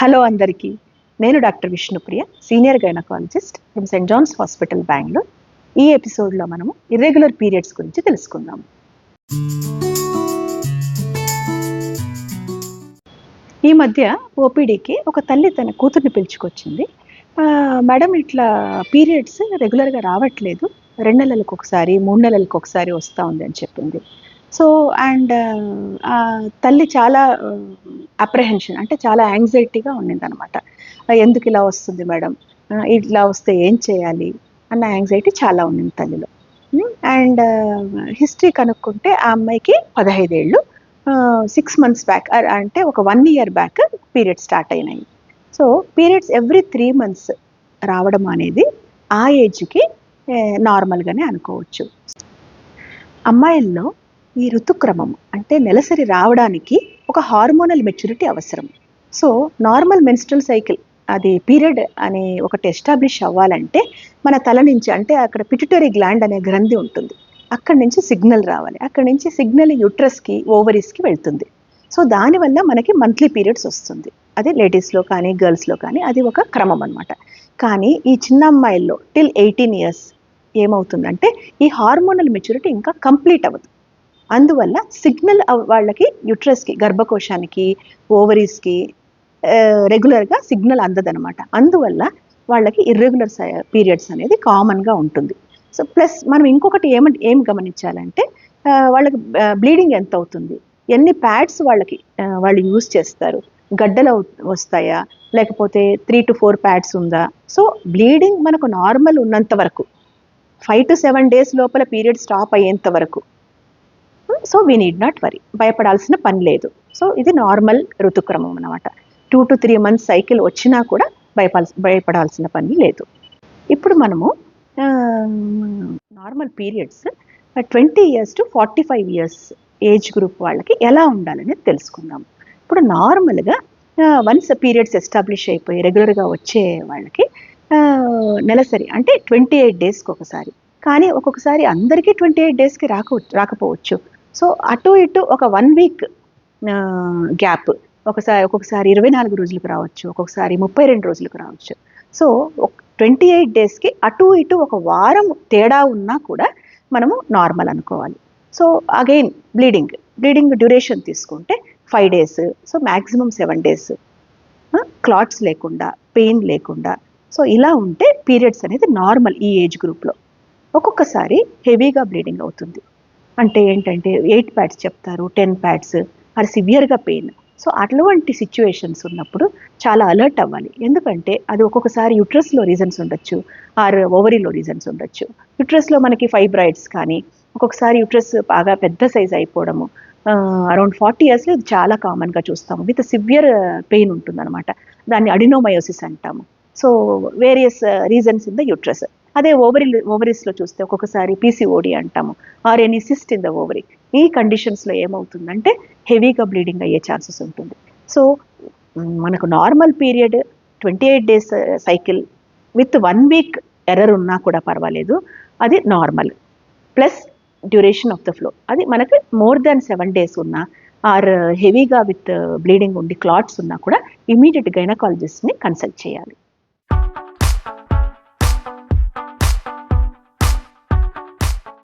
Hello అందరికీ. నేను doctor Vishnupriya, senior gynaecologist from Saint John's hospital, Bengaluru. ఈ ఎపిసోడ్లో మనము ఇర్రెగ్యులర్ పీరియడ్స్ గురించి తెలుసుకుందాం. ఈ మధ్య ఓపీడీకి ఒక తల్లి తన కూతుర్ని పిలుచుకొచ్చింది. మేడం, ఇట్లా పీరియడ్స్ రెగ్యులర్గా రావట్లేదు, 2 నెలలకు ఒకసారి 3 నెలలకు ఒకసారి వస్తూ ఉంది అని చెప్పింది. సో అండ్ తల్లి చాలా అప్రహెన్షన్, అంటే చాలా యాంగ్జైటీగా ఉండిందనమాట. ఎందుకు ఇలా వస్తుంది మేడం, ఇట్లా వస్తే ఏం చేయాలి అన్న యాంగ్జైటీ చాలా ఉండింది తల్లిలో. అండ్ హిస్టరీ కనుక్కుంటే ఆ అమ్మాయికి 15 ఏళ్ళు, 6 months బ్యాక్, అంటే ఒక 1 year బ్యాక్ పీరియడ్స్ స్టార్ట్ అయినాయి. సో పీరియడ్స్ ఎవ్రీ 3 months రావడం అనేది ఆ ఏజ్కి నార్మల్గానే అనుకోవచ్చు. అమ్మాయిల్లో ఈ ఋతుక్రమం అంటే నెలసరి రావడానికి ఒక హార్మోనల్ మెచ్యూరిటీ అవసరం. సో నార్మల్ మెన్స్ట్రల్ సైకిల్, అది పీరియడ్ అని ఒకటి ఎస్టాబ్లిష్ అవ్వాలంటే మన తల నుంచి, అంటే అక్కడ పిట్యూటరీ గ్లాండ్ అనే గ్రంథి ఉంటుంది, అక్కడి నుంచి సిగ్నల్ రావాలి. అక్కడి నుంచి సిగ్నల్ యూట్రస్కి, ఓవరీస్కి వెళ్తుంది. సో దానివల్ల మనకి మంత్లీ పీరియడ్స్ వస్తుంది. అది లేడీస్లో కానీ గర్ల్స్లో కానీ అది ఒక క్రమం అనమాట. కానీ ఈ చిన్న అమ్మాయిల్లో టిల్ 18 years ఏమవుతుందంటే ఈ హార్మోనల్ మెచ్యూరిటీ ఇంకా కంప్లీట్ అవ్వదు. అందువల్ల సిగ్నల్ వాళ్ళకి యూట్రస్కి, గర్భకోశానికి, ఓవరీస్కి రెగ్యులర్గా సిగ్నల్ అందదనమాట. అందువల్ల వాళ్ళకి ఇర్రెగ్యులర్ పీరియడ్స్ అనేది కామన్గా ఉంటుంది. సో ప్లస్ మనం ఇంకొకటి ఏం గమనించాలంటే వాళ్ళకి బ్లీడింగ్ ఎంత అవుతుంది, ఎన్ని ప్యాడ్స్ వాళ్ళు యూజ్ చేస్తారు, గడ్డలు వస్తాయా, లేకపోతే 3 to 4 ప్యాడ్స్ ఉందా. సో బ్లీడింగ్ మనకు నార్మల్ ఉన్నంత వరకు, 5 to 7 days లోపల పీరియడ్ స్టాప్ అయ్యేంత వరకు, so we need not worry, భయపడాల్సిన పని లేదు. సో ఇది నార్మల్ ఋతుక్రమం అనమాట. 2 to 3 months సైకిల్ వచ్చినా కూడా భయపడాల్సిన పని లేదు. ఇప్పుడు మనము normal periods 20 years to 45 years age group వాళ్ళకి ఎలా ఉండాలని తెలుసుకుందాం. ఇప్పుడు నార్మల్గా వన్స్ పీరియడ్స్ ఎస్టాబ్లిష్ అయిపోయి రెగ్యులర్గా వచ్చే వాళ్ళకి నెలసరి అంటే 28 daysకి ఒకసారి, కానీ ఒక్కొక్కసారి అందరికీ 28 daysకి రాకపోవచ్చు. సో అటు ఇటు ఒక 1 week గ్యాప్, ఒక్కొక్కసారి 24 రోజులకు రావచ్చు, ఒక్కొక్కసారి 32 రోజులకు రావచ్చు. సో 28 daysకి అటు ఇటు ఒక వారం తేడా ఉన్నా కూడా మనము నార్మల్ అనుకోవాలి. సో అగైన్ బ్లీడింగ్ డ్యూరేషన్ తీసుకుంటే 5 days, so maximum 7 days, clots లేకుండా, పెయిన్ లేకుండా, సో ఇలా ఉంటే పీరియడ్స్ అనేది నార్మల్ ఈ ఏజ్ గ్రూప్లో. ఒక్కొక్కసారి హెవీగా బ్లీడింగ్ అవుతుంది, అంటే ఏంటంటే 8 pads చెప్తారు, 10 pads, అది సివియర్గా పెయిన్. సో అటువంటి సిచ్యువేషన్స్ ఉన్నప్పుడు చాలా అలర్ట్ అవ్వాలి. ఎందుకంటే అది ఒక్కొక్కసారి యూట్రస్లో రీజన్స్ ఉండొచ్చు, ఆర్ ఓవరీలో రీజన్స్ ఉండొచ్చు. యూట్రస్లో మనకి ఫైబ్రాయిడ్స్ కానీ, ఒక్కొక్కసారి యూట్రస్ బాగా పెద్ద సైజ్ అయిపోవడము, అరౌండ్ 40 yearsలో ఇది చాలా కామన్గా చూస్తాము. విత్ సివియర్ పెయిన్ ఉంటుందన్నమాట. దాన్ని అడినోమయోసిస్ అంటాము. So various reasons in the uterus. అదే ఓవరీస్లో చూస్తే ఒక్కొక్కసారి పీసీఓడి అంటాము, or any cyst in the ovary. ఈ కండిషన్స్లో ఏమవుతుందంటే హెవీగా బ్లీడింగ్ అయ్యే ఛాన్సెస్ ఉంటుంది. సో మనకు normal period 28 days cycle with 1 week error ఉన్నా కూడా పర్వాలేదు, అది normal. Plus duration of the flow, అది మనకు మోర్ దాన్ 7 days ఉన్నా, ఆర్ హెవీగా విత్ బ్లీడింగ్ ఉండి క్లాట్స్ ఉన్నా కూడా ఇమీడియట్ గైనకాలజిస్ట్ని కన్సల్ట్ చేయాలి.